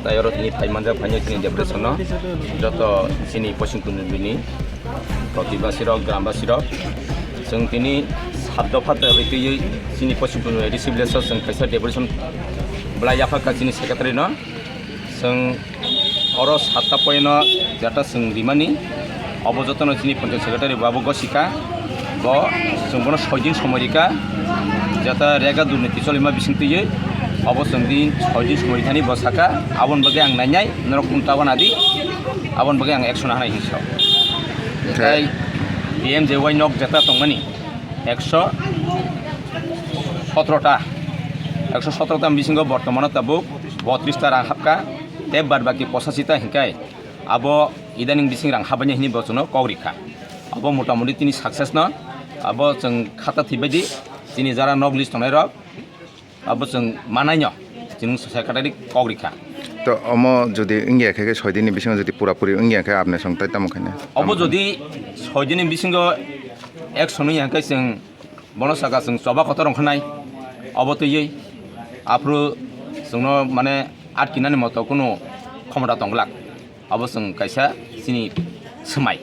Tayo ini Paimanjak banyak ini depresi no, joto sini posing kunun ini, kotiba sirok, gramba sirok, seng ini sabdo fata itu sini posing kunun ini sibilesa seng kaisa depresi belaya apa sini sekretari no, seng oros hatta poino jata seng rimani, obojoto no sini penting sekretari babu gosika, bo seng bono sojin somorika, jata rega dunia solima bising tuye. অবশ্যই দিন 6 দিন সময় Thani বসাকা আবন বগে আং নাইনাই নরক উনতাবান আদি আবন বগে আং 100 নাহাই হিসাব তাই বিএম যে ওয়াই নক যেটা তংমানি 117টা 117টা বিসিঙ্গ বর্তমানে তাবো 32টা রাং হাবকা তে বাদ বাকি 85টা হিকাই আবো ইদানিং বিসিং রাং হাবানি হিনি বচনো কওরিখা আবো মোটামুটি তিনি সাকসেস ন আবো जों খাতা থিবাদি তিনি যারা নক লিস্ট তংনাই রক अब जों मानायनो जों सेक्रेटारि कग्रिखा तो अमो जदि इंगियाखै 6 दिननि बिसिङाव जदि पुरापुरि इंगियाखै आपने संताय तामखाने अब जदि 6 दिननि बिसिङाव 100 नि याखै जों बनसाका जों सभा खतर रंखनाय अब तयै आफ्रु जोंनो माने आट किनानि मत कुनो क्षमता दंग्ला अब जों कायसा सिनि सोमाय